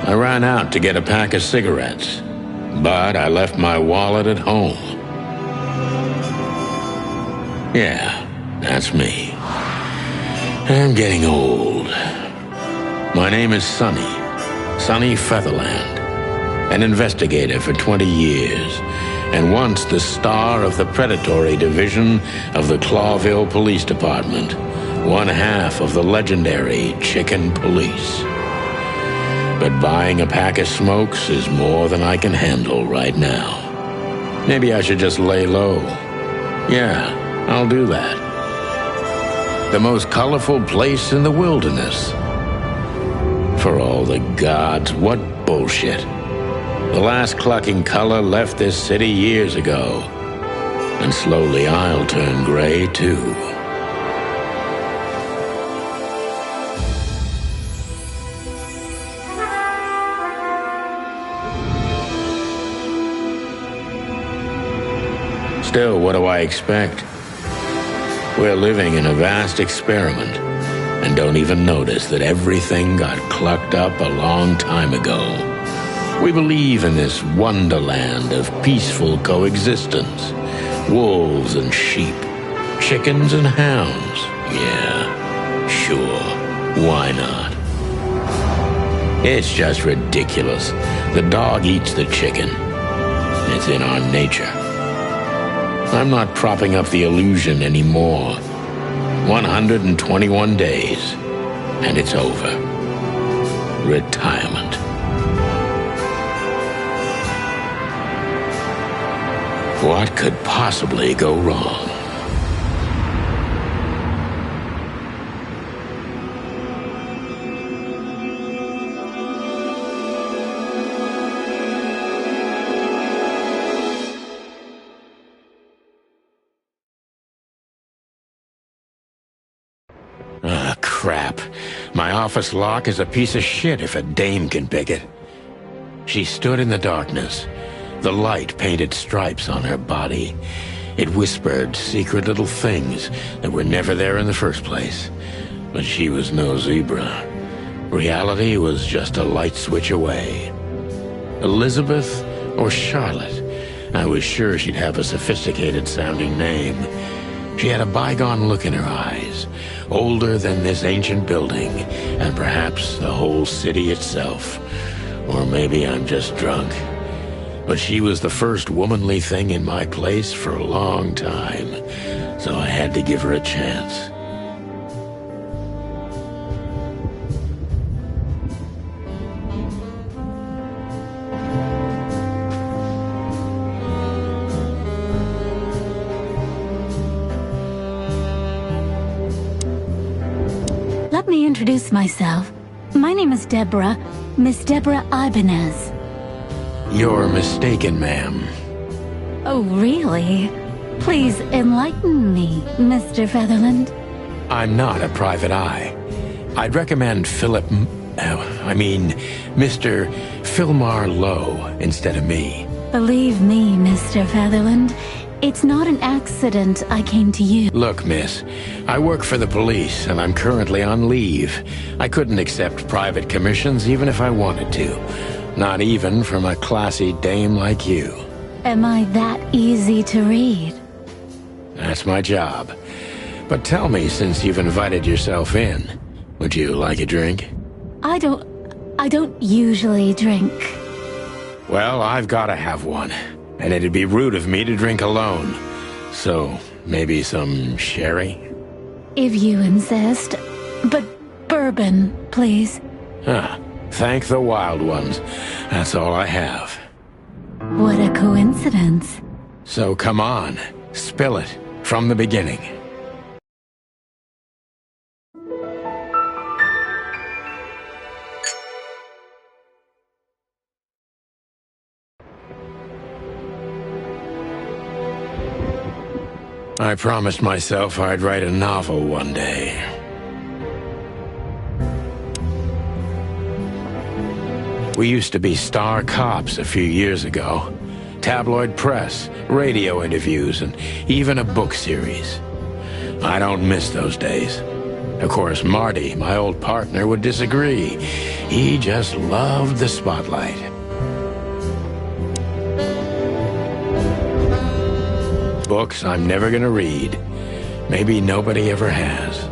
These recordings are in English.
I ran out to get a pack of cigarettes, but I left my wallet at home. Yeah, that's me. I'm getting old. My name is Sonny Featherland, an investigator for 20 years, and once the star of the predatory division of the Clawville Police Department, one half of the legendary Chicken Police. But buying a pack of smokes is more than I can handle right now. Maybe I should just lay low. Yeah, I'll do that. The most colorful place in the wilderness. For all the gods, what bullshit. The last clucking color left this city years ago. And slowly I'll turn gray too. Still, what do I expect? We're living in a vast experiment, and don't even notice that everything got clucked up a long time ago. We believe in this wonderland of peaceful coexistence. Wolves and sheep, chickens and hounds. Yeah, sure, why not? It's just ridiculous. The dog eats the chicken. It's in our nature. I'm not propping up the illusion anymore. 121 days, and it's over. Retirement. What could possibly go wrong? Crap. My office lock is a piece of shit if a dame can pick it. She stood in the darkness. The light painted stripes on her body. It whispered secret little things that were never there in the first place. But she was no zebra. Reality was just a light switch away. Elizabeth or Charlotte? I was sure she'd have a sophisticated-sounding name. She had a bygone look in her eyes, older than this ancient building, and perhaps the whole city itself. Or maybe I'm just drunk. But she was the first womanly thing in my place for a long time, so I had to give her a chance. Let me introduce myself. My name is Deborah, Miss Deborah Ibanez. You're mistaken, ma'am. Oh, really? Please enlighten me, Mr. Featherland. I'm not a private eye. I'd recommend Mr. Philmar Lowe instead of me. Believe me, Mr. Featherland, it's not an accident I came to you. Look, miss, I work for the police, and I'm currently on leave. I couldn't accept private commissions even if I wanted to. Not even from a classy dame like you. Am I that easy to read? That's my job. But tell me, since you've invited yourself in, would you like a drink? I don't usually drink. Well, I've gotta have one. And it'd be rude of me to drink alone. So, maybe some sherry? If you insist. But bourbon, please. Huh. Thank the wild ones. That's all I have. What a coincidence. So come on, spill it from the beginning. I promised myself I'd write a novel one day. We used to be star cops a few years ago. Tabloid press, radio interviews, and even a book series. I don't miss those days. Of course, Marty, my old partner, would disagree. He just loved the spotlight. Books I'm never gonna read. Maybe nobody ever has.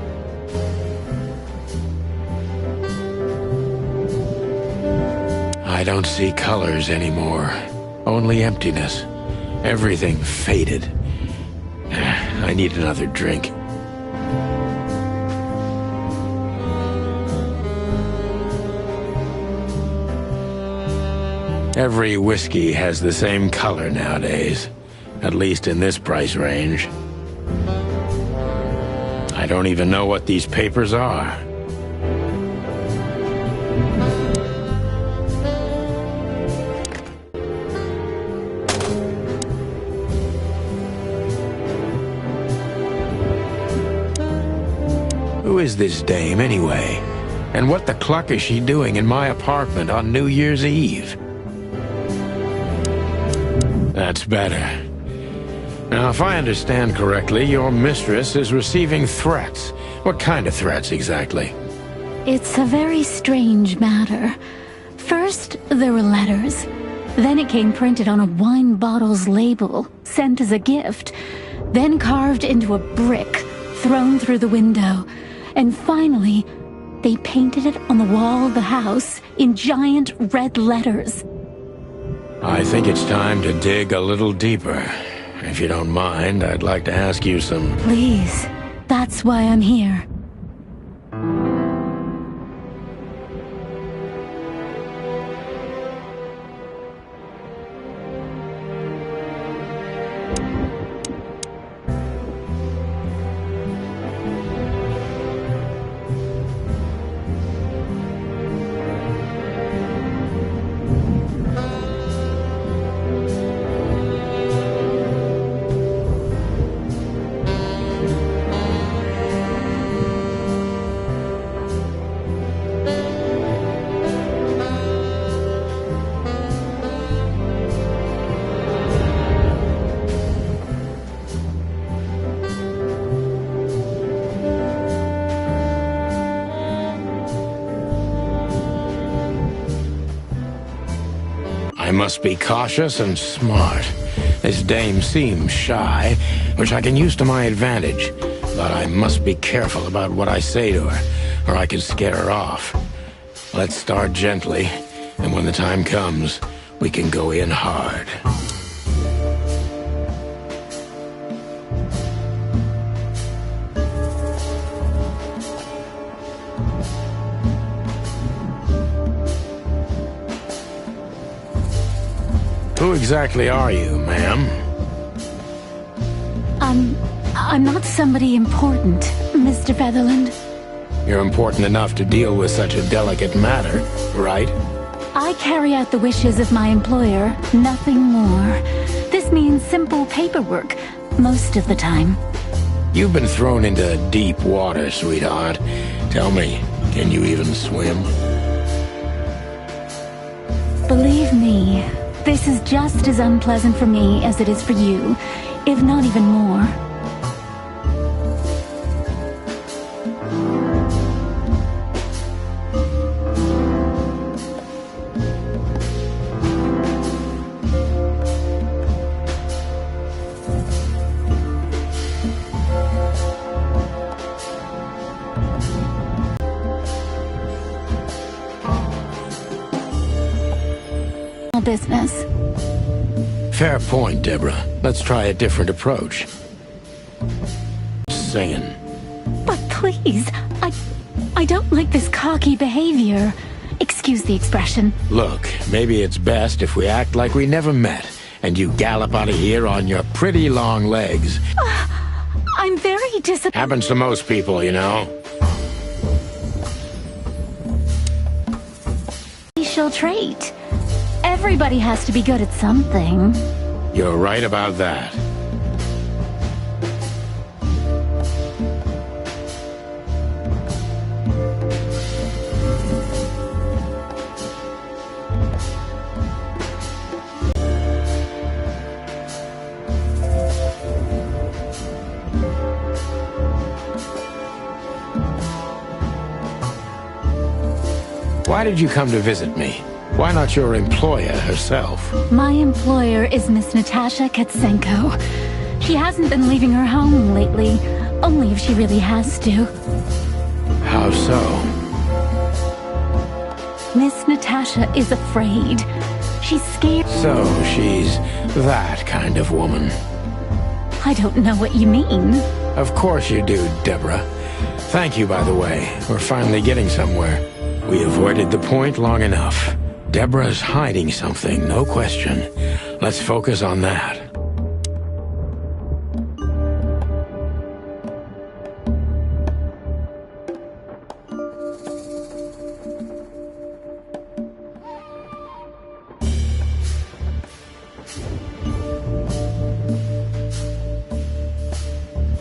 I don't see colors anymore. Only emptiness. Everything faded. I need another drink. Every whiskey has the same color nowadays. At least in this price range. I don't even know what these papers are. Who is this dame, anyway? And what the cluck is she doing in my apartment on New Year's Eve? That's better. Now, if I understand correctly, your mistress is receiving threats. What kind of threats, exactly? It's a very strange matter. First, there were letters. Then it came printed on a wine bottle's label, sent as a gift. Then carved into a brick, thrown through the window. And finally, they painted it on the wall of the house in giant red letters. I think it's time to dig a little deeper. If you don't mind, I'd like to ask you some... Please. That's why I'm here. I must be cautious and smart. This dame seems shy, which I can use to my advantage. But I must be careful about what I say to her, or I can scare her off. Let's start gently, and when the time comes, we can go in hard. Who exactly are you, ma'am? I'm not somebody important, Mr. Featherland. You're important enough to deal with such a delicate matter, right? I carry out the wishes of my employer, nothing more. This means simple paperwork, most of the time. You've been thrown into deep water, sweetheart. Tell me, can you even swim? Believe me, this is just as unpleasant for me as it is for you, if not even more. Business. Fair point, Deborah. Let's try a different approach. Singing. But please, I don't like this cocky behavior. Excuse the expression. Look, maybe it's best if we act like we never met, and you gallop out of here on your pretty long legs. I'm very disappointed. Happens to most people, you know. Facial trait. Everybody has to be good at something. You're right about that. Why did you come to visit me? Why not your employer herself? My employer is Miss Natasha Katsenko. She hasn't been leaving her home lately, only if she really has to. How so? Miss Natasha is afraid. She's scared. So she's that kind of woman. I don't know what you mean. Of course you do, Deborah. Thank you, by the way. We're finally getting somewhere. We avoided the point long enough. Deborah's hiding something, no question. Let's focus on that.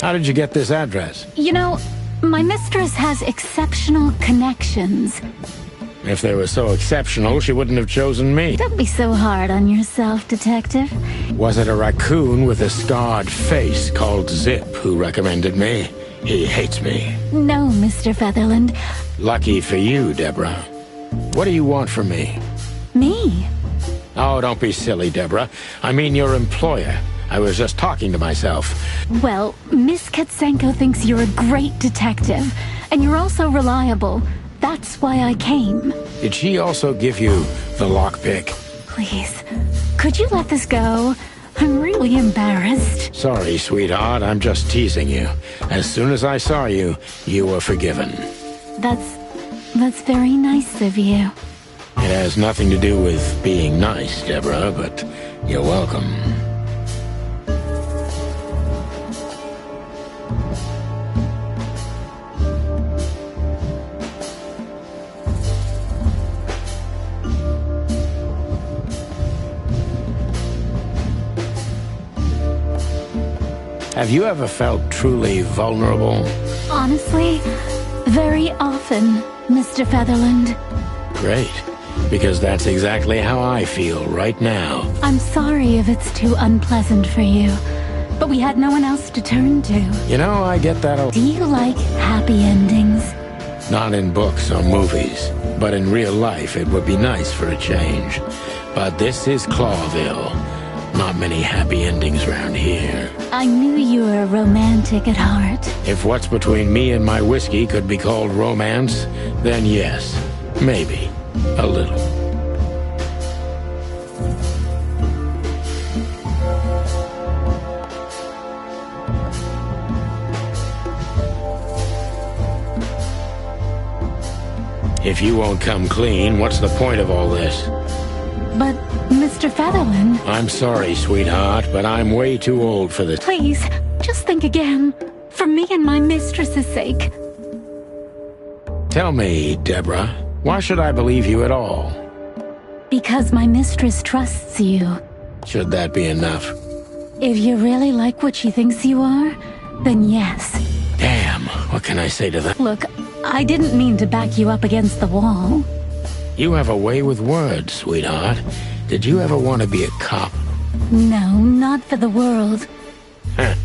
How did you get this address? You know, my mistress has exceptional connections. If they were so exceptional, she wouldn't have chosen me. Don't be so hard on yourself, Detective. Was it a raccoon with a scarred face called Zip who recommended me? He hates me. No, Mr. Featherland. Lucky for you, Deborah. What do you want from me? Me? Oh, don't be silly, Deborah. I mean your employer. I was just talking to myself. Well, Miss Katsenko thinks you're a great detective, and you're also reliable. That's why I came. Did she also give you the lockpick? Please, could you let this go? I'm really embarrassed. Sorry, sweetheart. I'm just teasing you. As soon as I saw you, you were forgiven. That's very nice of you. It has nothing to do with being nice, Deborah, but you're welcome. Have you ever felt truly vulnerable? Honestly, very often, Mr. Featherland. Great, because that's exactly how I feel right now. I'm sorry if it's too unpleasant for you, but we had no one else to turn to. You know, I get that Do you like happy endings? Not in books or movies, but in real life it would be nice for a change. But this is Clawville. Not many happy endings around here. I knew you were romantic at heart. If what's between me and my whiskey could be called romance, then yes, maybe. A little. If you won't come clean, what's the point of all this? But, Mr. Featherland... I'm sorry, sweetheart, but I'm way too old for this. Please, just think again. For me and my mistress's sake. Tell me, Deborah, why should I believe you at all? Because my mistress trusts you. Should that be enough? If you really like what she thinks you are, then yes. Damn, what can I say to that? Look, I didn't mean to back you up against the wall. You have a way with words, sweetheart. Did you ever want to be a cop? No, not for the world. Heh,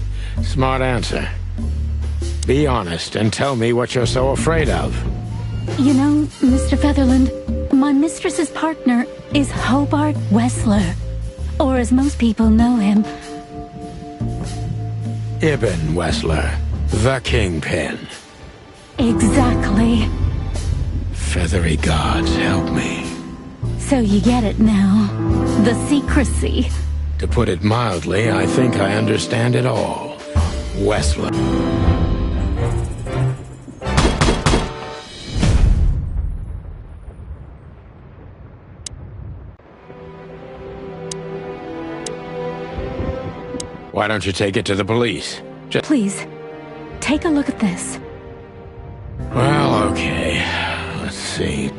smart answer. Be honest and tell me what you're so afraid of. You know, Mr. Featherland, my mistress's partner is Hobart Wessler. Or as most people know him... Ibn Wessler, the Kingpin. Exactly. Feathery gods, help me. So you get it now. The secrecy. To put it mildly, I think I understand it all. Wessler. Why don't you take it to the police? Please, take a look at this. Well, okay. Let's see.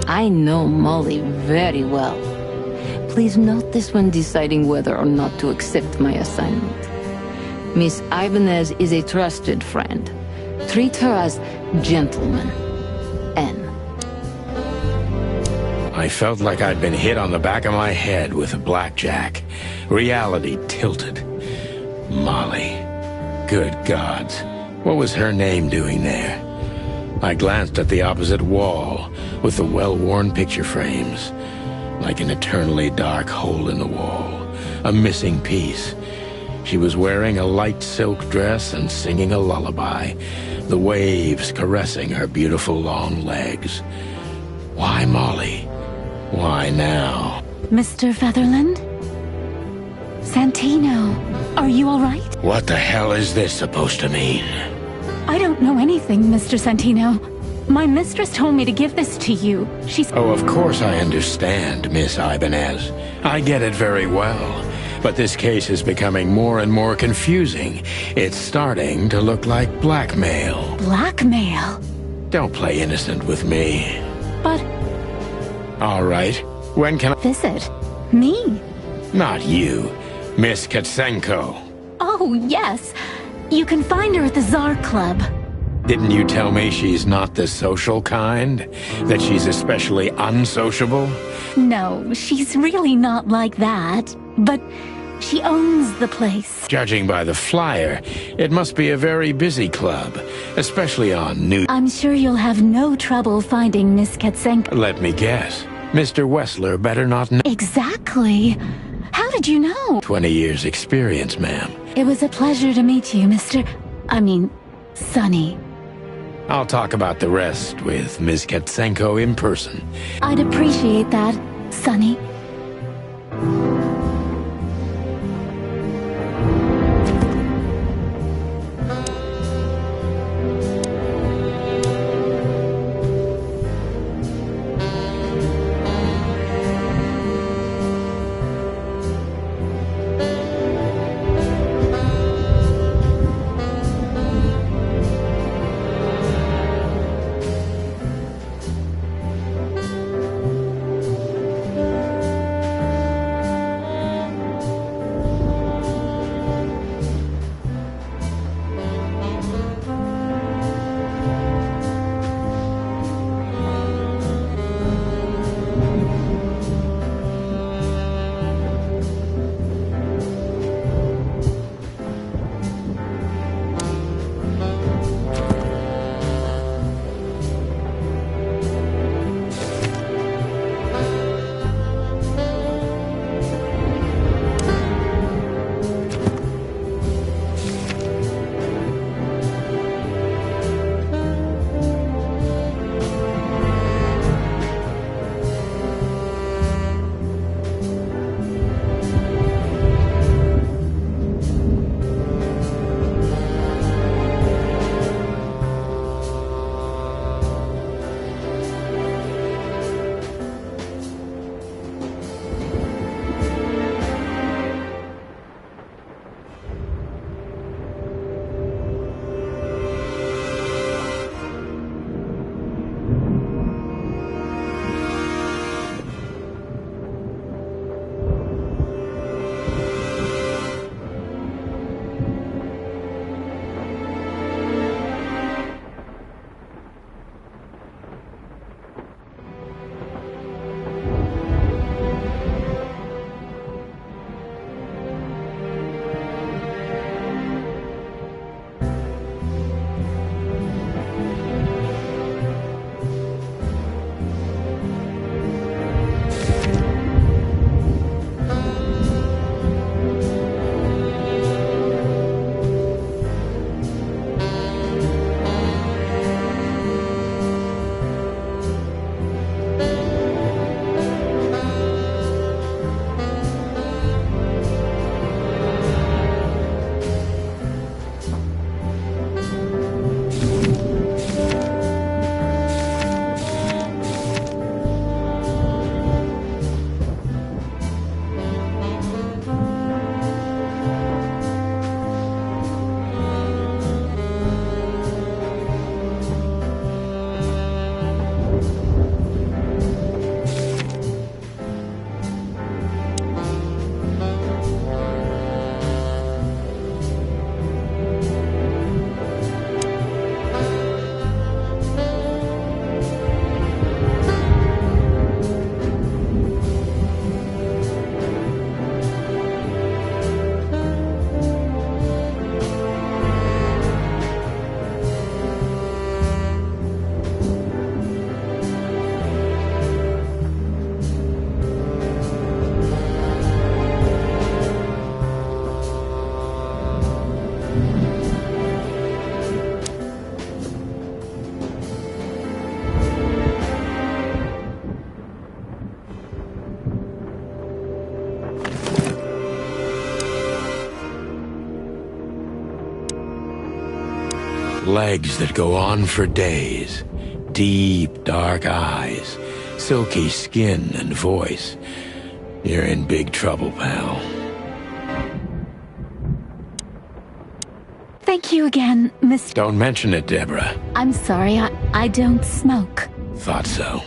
I know Molly very well. Please note this when deciding whether or not to accept my assignment. Miss Ibanez is a trusted friend. Treat her as gentleman. N. I felt like I'd been hit on the back of my head with a blackjack. Reality tilted. Molly. Good gods. What was her name doing there? I glanced at the opposite wall with the well-worn picture frames. Like an eternally dark hole in the wall. A missing piece. She was wearing a light silk dress and singing a lullaby. The waves caressing her beautiful long legs. Why Molly? Why now? Mr. Featherland? Santino, are you all right? What the hell is this supposed to mean? I don't know anything, Mr. Santino. My mistress told me to give this to you. She's... Oh, of course I understand, Miss Ibanez. I get it very well. But this case is becoming more and more confusing. It's starting to look like blackmail. Blackmail? Don't play innocent with me. But... All right. When can I... Visit? Me? Not you. Miss Katsenko. Oh, yes. You can find her at the Tsar Club. Didn't you tell me she's not the social kind? That she's especially unsociable? No, she's really not like that. But she owns the place. Judging by the flyer, it must be a very busy club, especially on New... I'm sure you'll have no trouble finding Miss Katsenko. Let me guess. Mr. Wessler better not know. Exactly. How did you know? 20 years experience, ma'am. It was a pleasure to meet you, Sonny. I'll talk about the rest with Ms. Katsenko in person. I'd appreciate that, Sonny. Legs that go on for days. Deep, dark eyes. Silky skin and voice. You're in big trouble, pal. Thank you again, Mr. Don't mention it, Deborah. I'm sorry, I don't smoke. Thought so.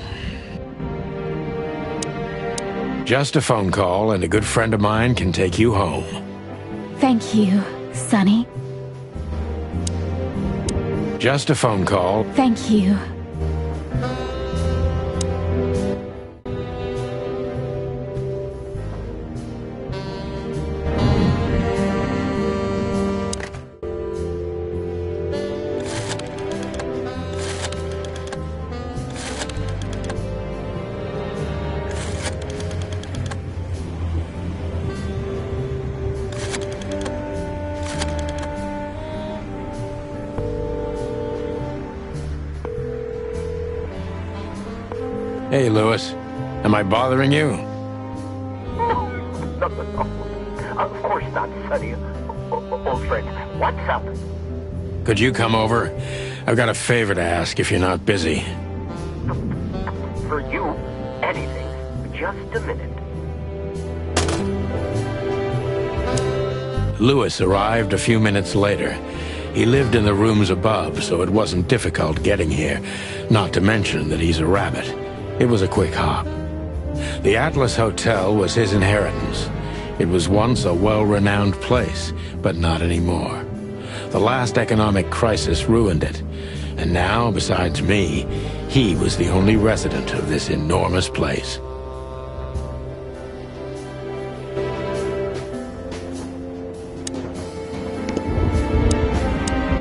Just a phone call, and a good friend of mine can take you home. Thank you, Sonny. Just a phone call. Thank you. Hey, Lewis. Am I bothering you? No. Of course not, Sonny. Old friend, what's up? Could you come over? I've got a favor to ask if you're not busy. For you, anything. Just a minute. Lewis arrived a few minutes later. He lived in the rooms above, so it wasn't difficult getting here. Not to mention that he's a rabbit. It was a quick hop. The Atlas Hotel was his inheritance. It was once a well-renowned place, but not anymore. The last economic crisis ruined it. And now, besides me, he was the only resident of this enormous place.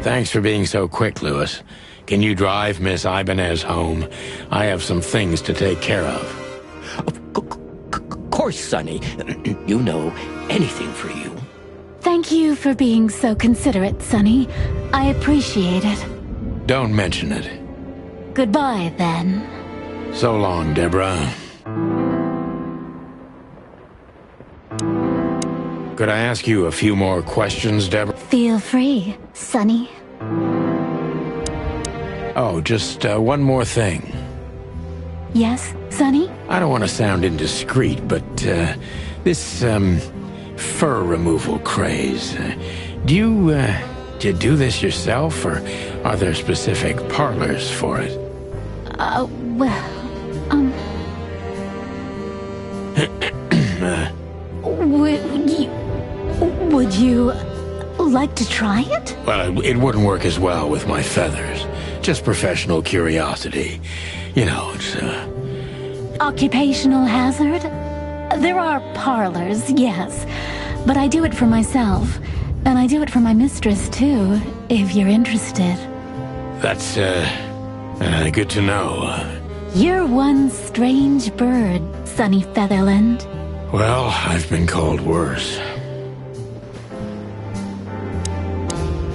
Thanks for being so quick, Lewis. Can you drive Miss Ibanez home? I have some things to take care of. Of course, Sonny. You know, anything for you. Thank you for being so considerate, Sonny. I appreciate it. Don't mention it. Goodbye, then. So long, Deborah. Could I ask you a few more questions, Deborah? Feel free, Sonny. Oh, just one more thing. Yes, Sonny? I don't want to sound indiscreet, but this fur removal craze. Do you do this yourself, or are there specific parlors for it? Well, would you like to try it? Well, it wouldn't work as well with my feathers. Just professional curiosity. You know, it's Occupational hazard? There are parlors, yes. But I do it for myself. And I do it for my mistress, too, if you're interested. That's good to know. You're one strange bird, Sonny Featherland. Well, I've been called worse.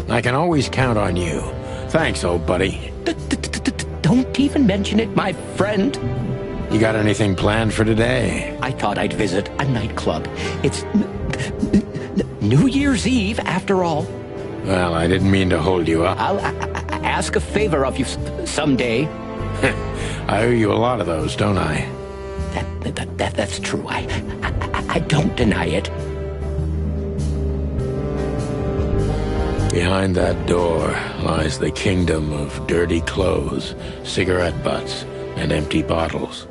I can always count on you. Thanks, old buddy. Don't even mention it, my friend. You got anything planned for today? I thought I'd visit a nightclub. It's New Year's Eve, after all. Well, I didn't mean to hold you up. I'll ask a favor of you someday. I owe you a lot of those, don't I? That's true. I don't deny it. Behind that door lies the kingdom of dirty clothes, cigarette butts, and empty bottles.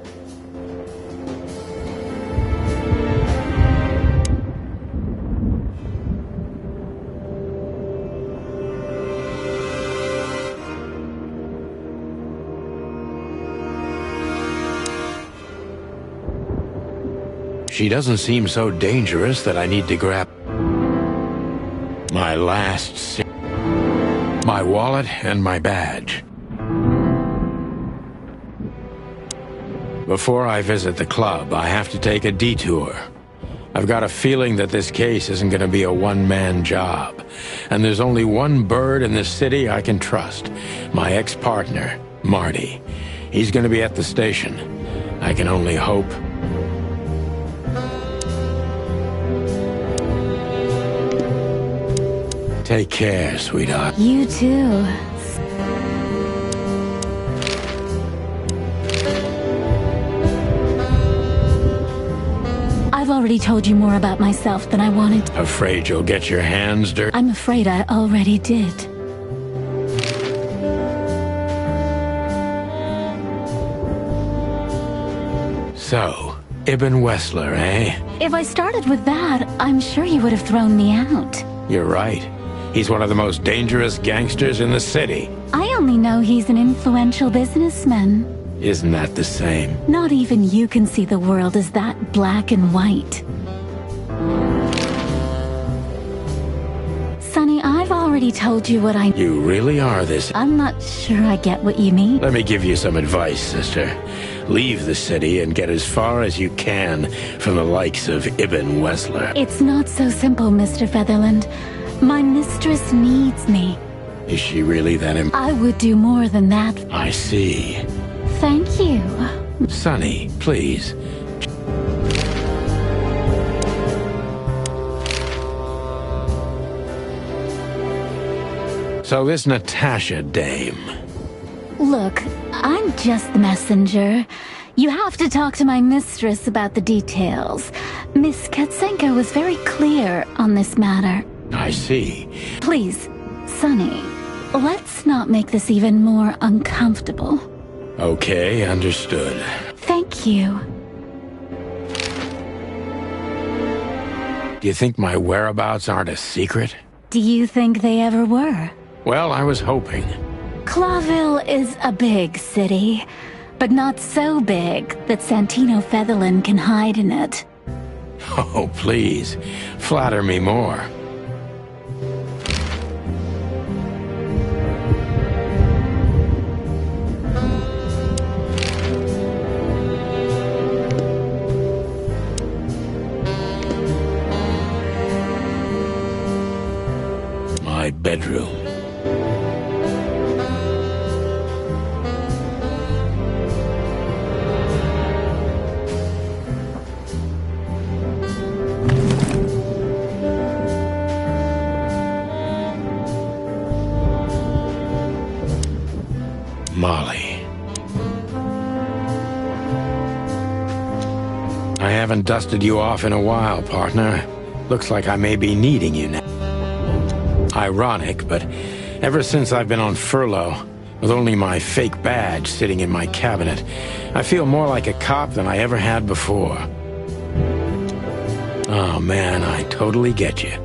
She doesn't seem so dangerous that I need to grab my last my wallet and my badge. Before I visit the club, I have to take a detour. I've got a feeling that this case isn't going to be a one-man job. And there's only one bird in this city I can trust. My ex-partner, Marty. He's going to be at the station. I can only hope. Take care, sweetheart. You too, I've already told you more about myself than I wanted. Afraid you'll get your hands dirty? I'm afraid I already did. So, Ibn Wessler, eh? If I started with that, I'm sure you would have thrown me out. You're right. He's one of the most dangerous gangsters in the city. I only know he's an influential businessman. Isn't that the same? Not even you can see the world as that black and white. Sonny, I've already told you what I... You really are this... I'm not sure I get what you mean. Let me give you some advice, sister. Leave the city and get as far as you can from the likes of Ibn Wessler. It's not so simple, Mr. Featherland. My mistress needs me. Is she really that I would do more than that. I see. Thank you. Sonny, please. So this Natasha dame... Look, I'm just the messenger. You have to talk to my mistress about the details. Miss Katsenko was very clear on this matter. I see. Please, Sonny, let's not make this even more uncomfortable. Okay, understood. Thank you. Do you think my whereabouts aren't a secret? Do you think they ever were? Well, I was hoping. Clawville is a big city, but not so big that Santino Featherland can hide in it. Oh, please, flatter me more. My bedroom. Molly. I haven't dusted you off in a while, partner. Looks like I may be needing you now. Ironic, but ever since I've been on furlough, with only my fake badge sitting in my cabinet, I feel more like a cop than I ever had before. Oh man, I totally get you.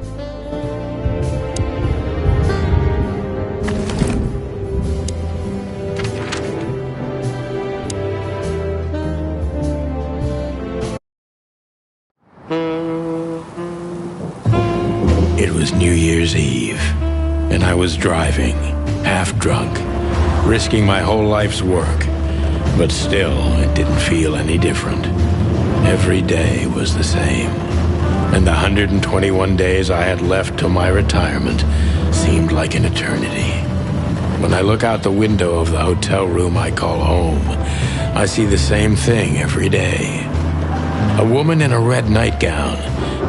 It was New Year's Eve, and I was driving, half drunk, risking my whole life's work. But still, it didn't feel any different. Every day was the same. And the 121 days I had left till my retirement seemed like an eternity. When I look out the window of the hotel room I call home, I see the same thing every day. A woman in a red nightgown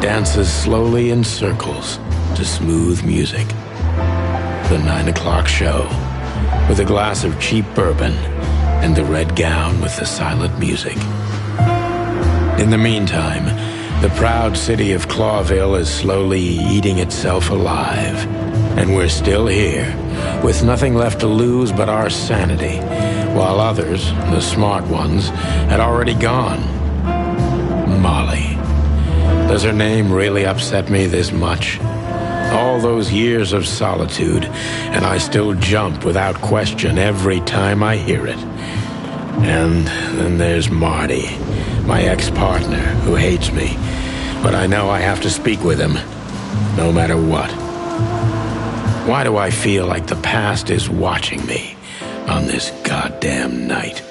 dances slowly in circles to smooth music. The 9 o'clock show, with a glass of cheap bourbon and the red gown with the silent music. In the meantime, the proud city of Clawville is slowly eating itself alive. And we're still here, with nothing left to lose but our sanity, while others, the smart ones, had already gone. Molly. Does her name really upset me this much? All those years of solitude, and I still jump without question every time I hear it. And then there's Marty, my ex-partner, who hates me. But I know I have to speak with him, no matter what. Why do I feel like the past is watching me on this goddamn night?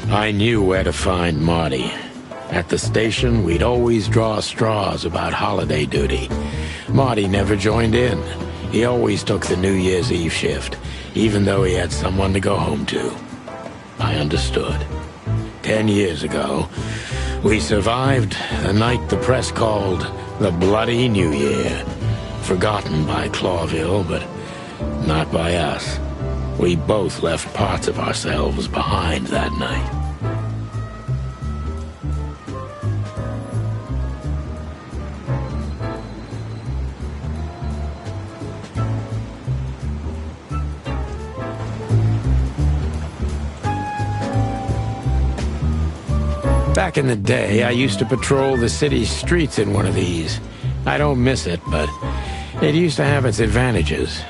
I knew where to find Marty. At the station, we'd always draw straws about holiday duty. Marty never joined in. He always took the New Year's Eve shift, even though he had someone to go home to. I understood. 10 years ago, we survived the night the press called the Bloody New Year. forgotten by Clawville, but not by us. We both left parts of ourselves behind that night. Back in the day, I used to patrol the city's streets in one of these. I don't miss it, but it used to have its advantages.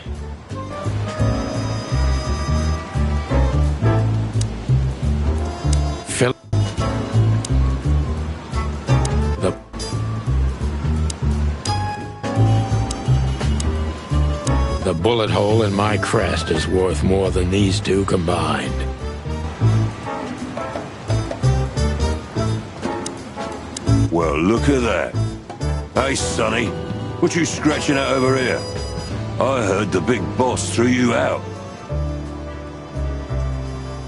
The bullet hole in my crest is worth more than these two combined. Well, look at that. Hey, Sonny, what you scratching at over here? I heard the big boss threw you out.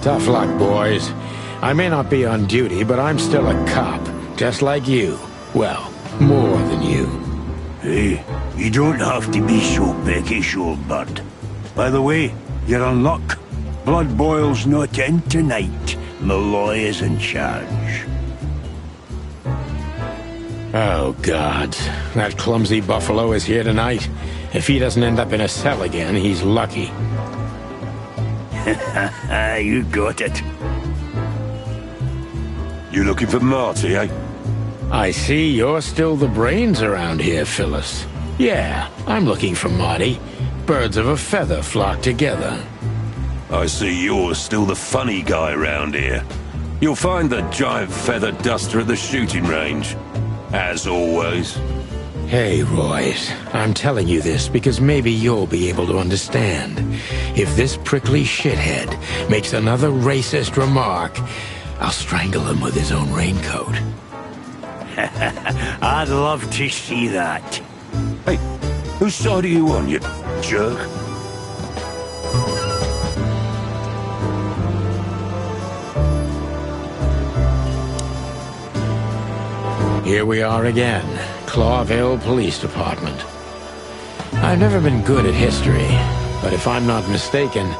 Tough luck, boys. I may not be on duty, but I'm still a cop, just like you. Well, more than you. Hey, you don't have to be so peckish, old bird. By the way, you're in luck. Blood Boil's not in tonight. Malloy is in charge. Oh, God. That clumsy buffalo is here tonight. If he doesn't end up in a cell again, he's lucky. You got it. You looking for Marty, eh? I see you're still the brains around here, Phyllis. Yeah, I'm looking for Marty. Birds of a feather flock together. I see you're still the funny guy around here. You'll find the giant feather duster at the shooting range. As always. Hey, Royce, I'm telling you this because maybe you'll be able to understand. If this prickly shithead makes another racist remark, I'll strangle him with his own raincoat. I'd love to see that. Hey, whose side are you on, you jerk? Here we are again, Clawville Police Department. I've never been good at history, but if I'm not mistaken,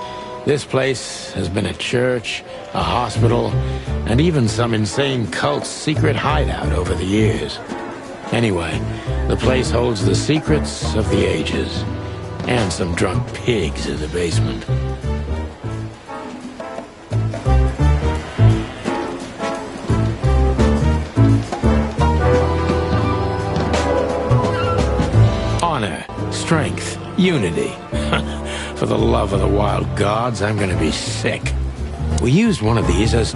this place has been a church, a hospital, and even some insane cult's secret hideout over the years. Anyway, the place holds the secrets of the ages, and some drunk pigs in the basement. Honor, strength, unity. For the love of the wild gods, I'm gonna be sick. We used one of these as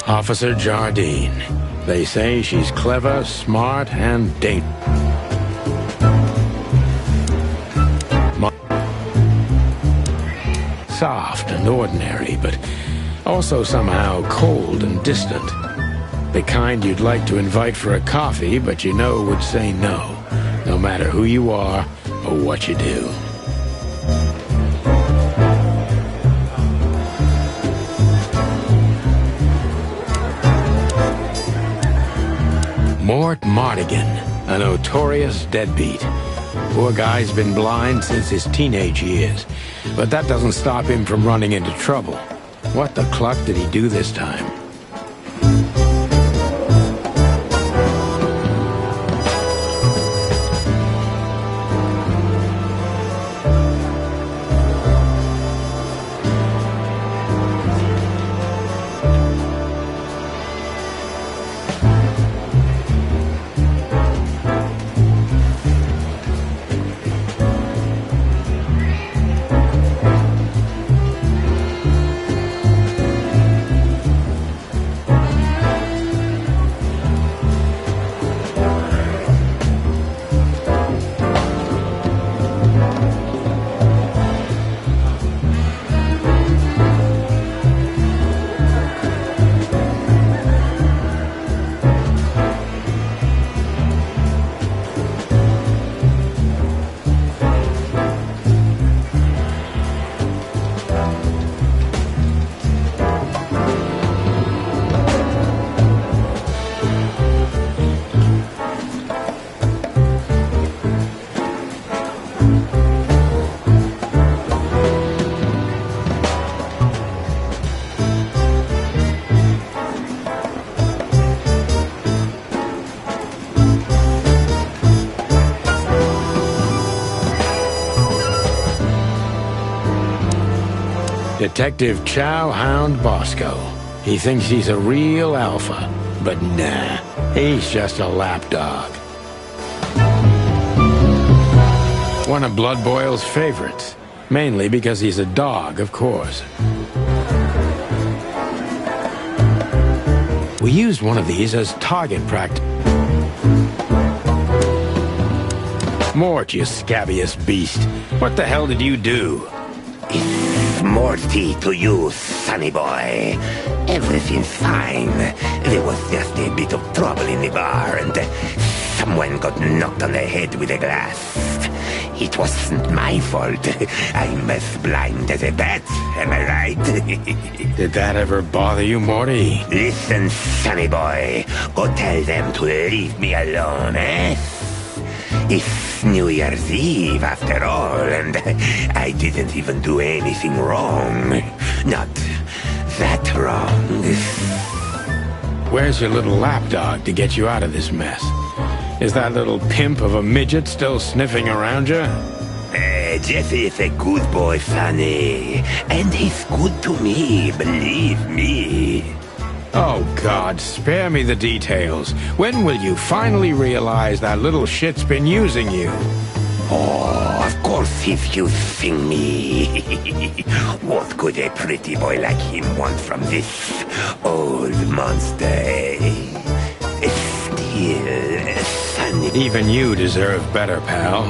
Officer Jardine. They say she's clever, smart, and soft and ordinary, but also somehow cold and distant. The kind you'd like to invite for a coffee, but you know would say no, no matter who you are or what you do. Mort Mardigan, a notorious deadbeat. Poor guy's been blind since his teenage years, but that doesn't stop him from running into trouble. What the cluck did he do this time? Detective Chow Hound Bosco. He thinks he's a real alpha, but nah, he's just a lapdog. One of Blood Boil's favorites, mainly because he's a dog, of course. We used one of these as target practice. Mort, you scabbiest beast. What the hell did you do? It's Morty to you, sonny boy. Everything's fine. There was just a bit of trouble in the bar, and someone got knocked on the head with a glass. It wasn't my fault. I'm as blind as a bat, am I right? Did that ever bother you, Morty? Listen, sonny boy. Go tell them to leave me alone, eh? It's New Year's Eve, after all, and I didn't even do anything wrong. Not that wrong. Where's your little lapdog to get you out of this mess? Is that little pimp of a midget still sniffing around you? Jesse is a good boy, Sonny. And he's good to me, believe me. Oh, God, spare me the details. When will you finally realize that little shit's been using you? Oh, of course he's using me. What could a pretty boy like him want from this old monster, eh? Still, Sonny... Even you deserve better, pal.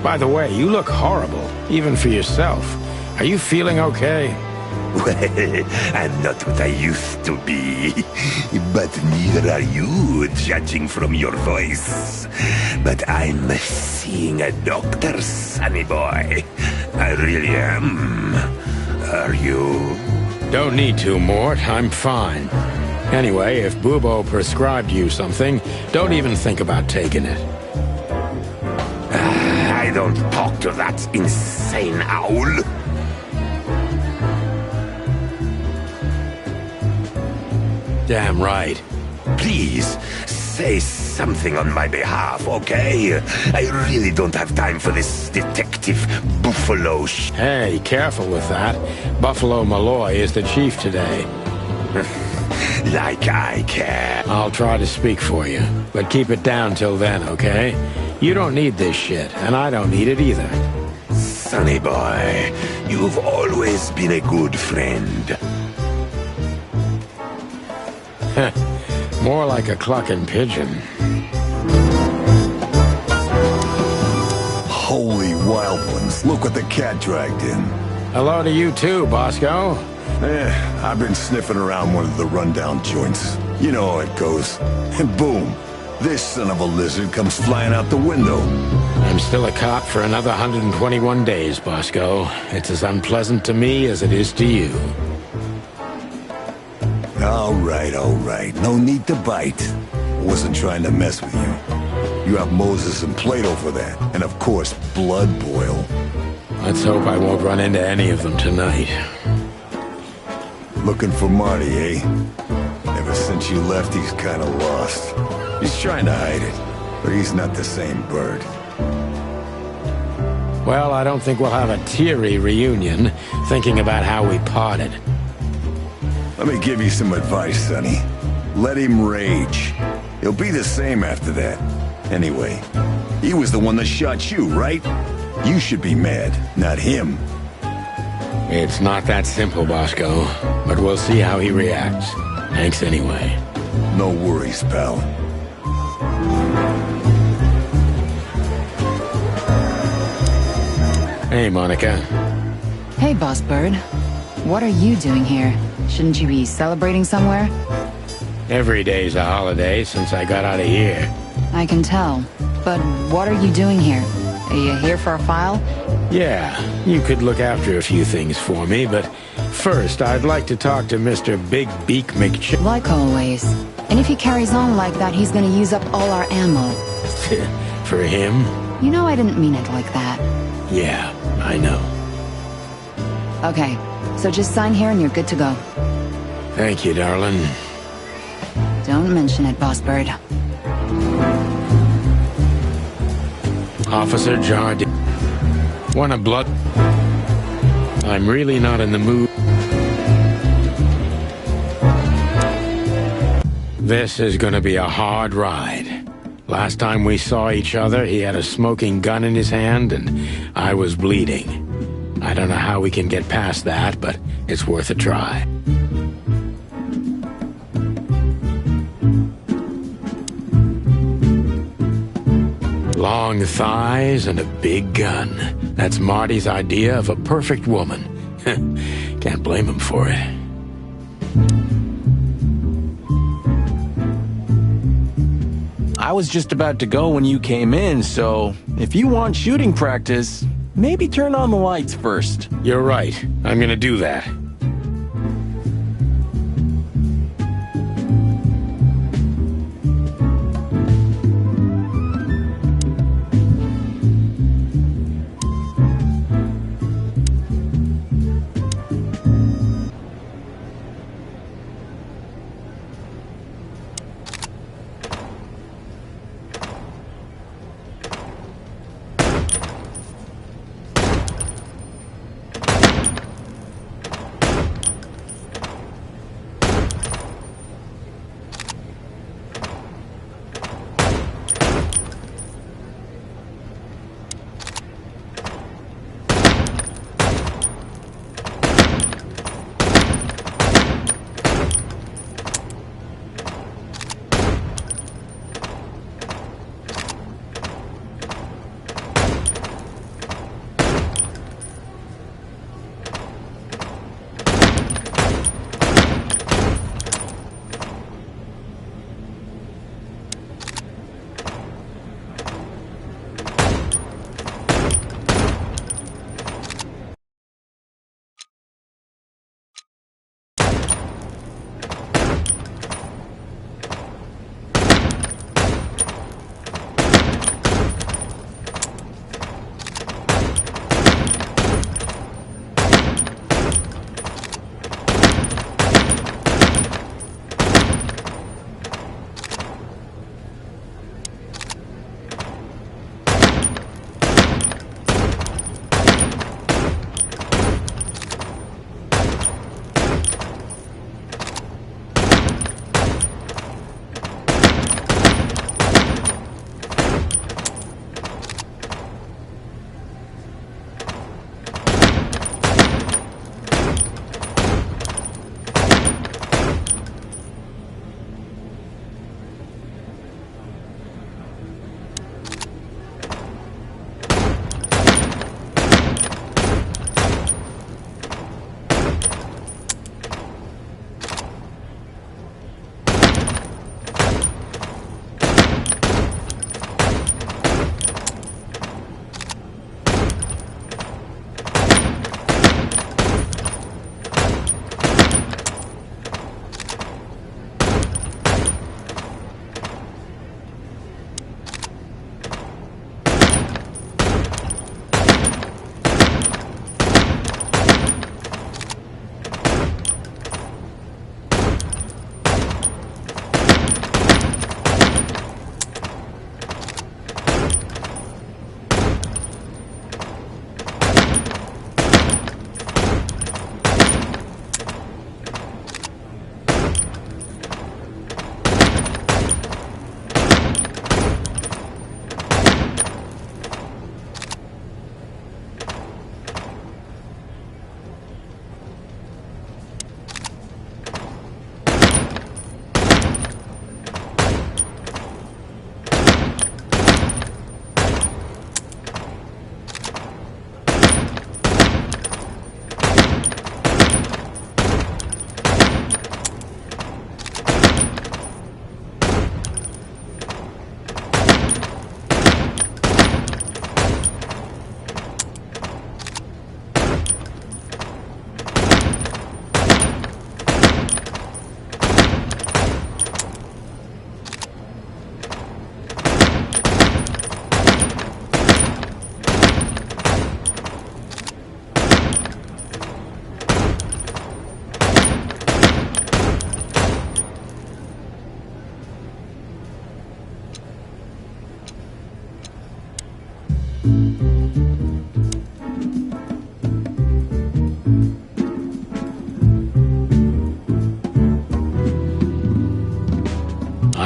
By the way, you look horrible, even for yourself. Are you feeling okay? Well, I'm not what I used to be. But neither are you, judging from your voice. But I'm seeing a doctor, sonny boy. I really am. Are you? Don't need to, Mort. I'm fine. Anyway, if Bubo prescribed you something, don't even think about taking it. I don't talk to that insane owl. Damn right. Please, say something on my behalf, okay? I really don't have time for this Detective Buffalo Hey, careful with that. Buffalo Malloy is the chief today. Like I care. I'll try to speak for you, but keep it down till then, okay? You don't need this shit, and I don't need it either. Sonny boy, you've always been a good friend. More like a clucking pigeon. Holy wild ones, look what the cat dragged in. Hello to you too, Bosco. I've been sniffing around one of the rundown joints. You know how it goes. And boom, this son of a lizard comes flying out the window. I'm still a cop for another 121 days, Bosco. It's as unpleasant to me as it is to you. All right. No need to bite. Wasn't trying to mess with you. You have Moses and Plato for that. And of course, Blood Boil. Let's hope I won't run into any of them tonight. Looking for Marty, eh? Ever since you left, he's kinda lost. He's trying to hide it, but he's not the same bird. Well, I don't think we'll have a teary reunion, thinking about how we parted. Let me give you some advice, Sonny. Let him rage. He'll be the same after that. Anyway, he was the one that shot you, right? You should be mad, not him. It's not that simple, Bosco, but we'll see how he reacts. Thanks anyway. No worries, pal. Hey, Monica. Hey, Boss Bird. What are you doing here? Shouldn't you be celebrating somewhere? Every day's a holiday since I got out of here. I can tell. But what are you doing here? Are you here for a file? Yeah, you could look after a few things for me, but first I'd like to talk to Mr. Big Beak McCh... Like always. And if he carries on like that, he's gonna use up all our ammo. For him? You know I didn't mean it like that. Yeah, I know. Okay, so just sign here and you're good to go. Thank you, darling. Don't mention it, Boss Bird. Officer Jardine. Want a blood? I'm really not in the mood. This is gonna be a hard ride. Last time we saw each other, he had a smoking gun in his hand, and I was bleeding. I don't know how we can get past that, but it's worth a try. Long thighs and a big gun. That's Marty's idea of a perfect woman. Can't blame him for it. I was just about to go when you came in, so if you want shooting practice, maybe turn on the lights first. You're right. I'm gonna do that.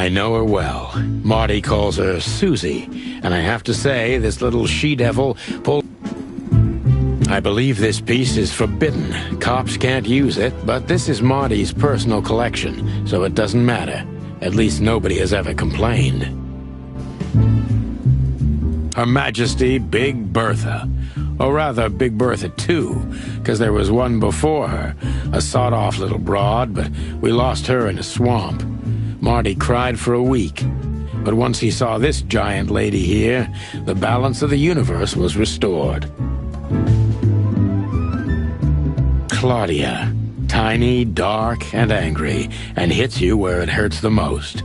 I know her well. Marty calls her Susie, and I have to say, this little she-devil pulled... I believe this piece is forbidden. Cops can't use it, but this is Marty's personal collection, so it doesn't matter. At least nobody has ever complained. Her Majesty Big Bertha. Or rather, Big Bertha II, because there was one before her, a sawed-off little broad, but we lost her in a swamp. Marty cried for a week, but once he saw this giant lady here, the balance of the universe was restored. Claudia, tiny, dark, and angry, and hits you where it hurts the most.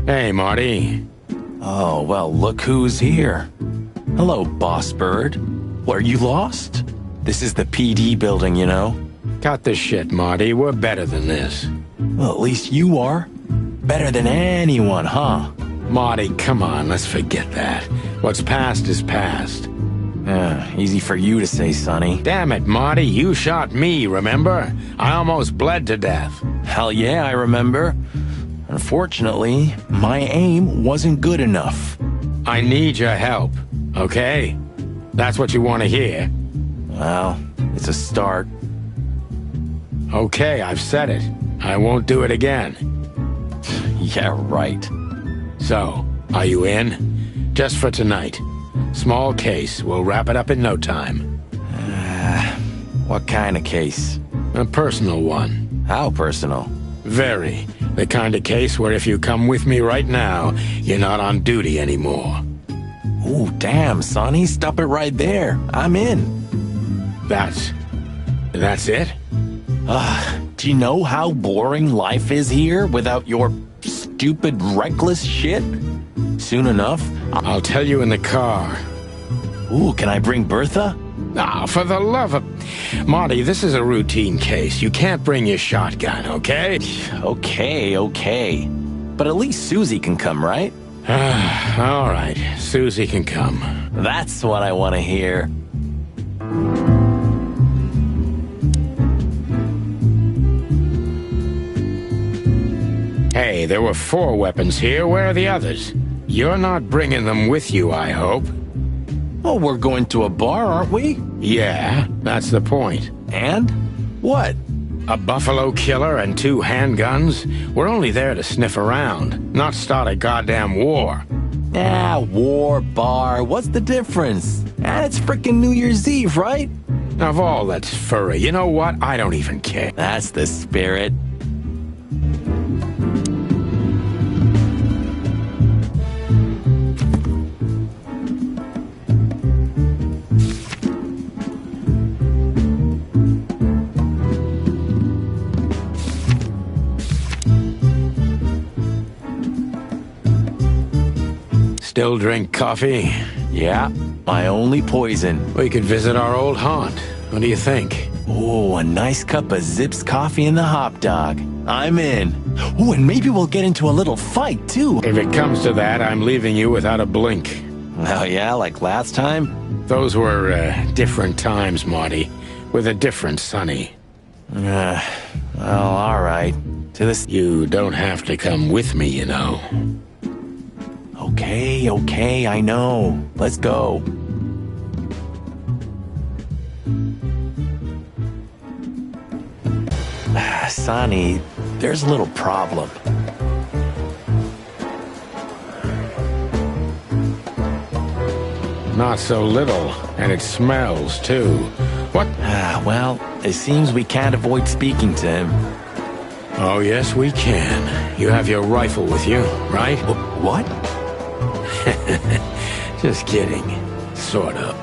Hey, Marty. Oh, well, look who's here. Hello, Boss Bird. Were you lost? This is the PD building, you know. Cut the shit, Marty. We're better than this. Well, at least you are. Better than anyone, huh? Marty, come on, let's forget that. What's past is past. Easy for you to say, Sonny. Damn it, Marty, you shot me, remember? I almost bled to death. Hell yeah, I remember. Unfortunately, my aim wasn't good enough. I need your help, okay? That's what you want to hear. Well, it's a start. Okay, I've said it. I won't do it again. Yeah, right. So, are you in? Just for tonight. Small case. We'll wrap it up in no time. What kind of case? A personal one. How personal? Very. The kind of case where if you come with me right now, you're not on duty anymore. Ooh, damn, Sonny. Stop it right there. I'm in. That's it? Do you know how boring life is here without your stupid, reckless shit? Soon enough, I'll tell you in the car. Ooh, can I bring Bertha? Ah, for the love of... Marty, this is a routine case. You can't bring your shotgun, okay? Okay. But at least Susie can come, right? All right, Susie can come. That's what I want to hear. Hey, there were 4 weapons here. Where are the others? You're not bringing them with you, I hope. Oh, we're going to a bar, aren't we? Yeah, that's the point. And? What? A buffalo killer and 2 handguns? We're only there to sniff around, not start a goddamn war. War, bar, what's the difference? And it's frickin' New Year's Eve, right? Of all that's furry, you know what? I don't even care. That's the spirit. Still drink coffee? Yeah, my only poison. We could visit our old haunt. What do you think? Oh, a nice cup of Zips coffee and the hop dog. I'm in. Oh, and maybe we'll get into a little fight, too. If it comes to that, I'm leaving you without a blink. Oh, yeah, like last time? Those were, different times, Marty. With a different Sonny. Well, all right. To this... You don't have to come with me, you know. Okay, I know. Let's go. Sonny, there's a little problem. Not so little, and it smells, too. What? Well, it seems we can't avoid speaking to him. Oh, yes, we can. You have your rifle with you, right? What? Just kidding. Sort of.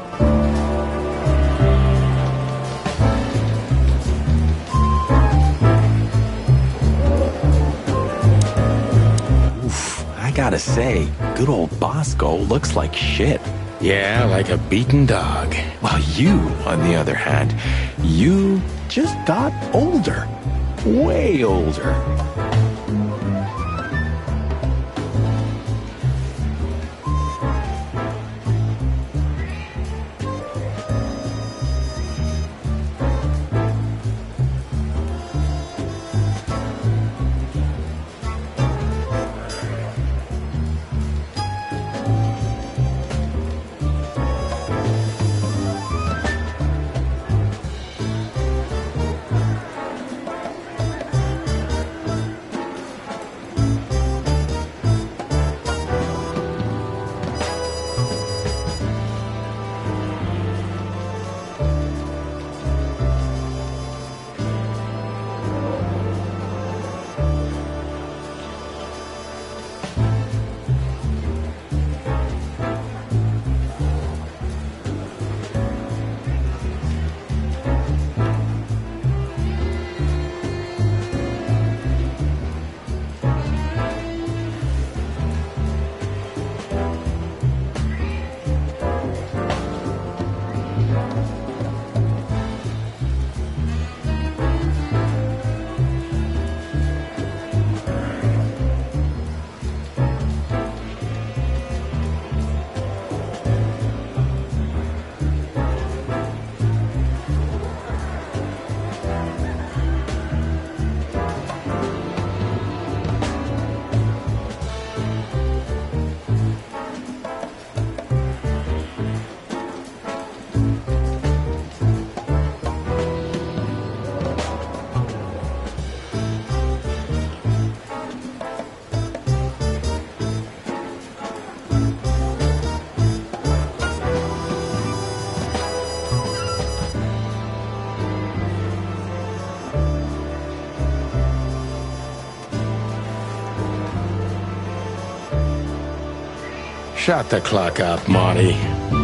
Oof, I gotta say, good old Bosco looks like shit. Yeah, like a beaten dog. Well, you, on the other hand, you just got older. Way older. Shut the clock up, Marty.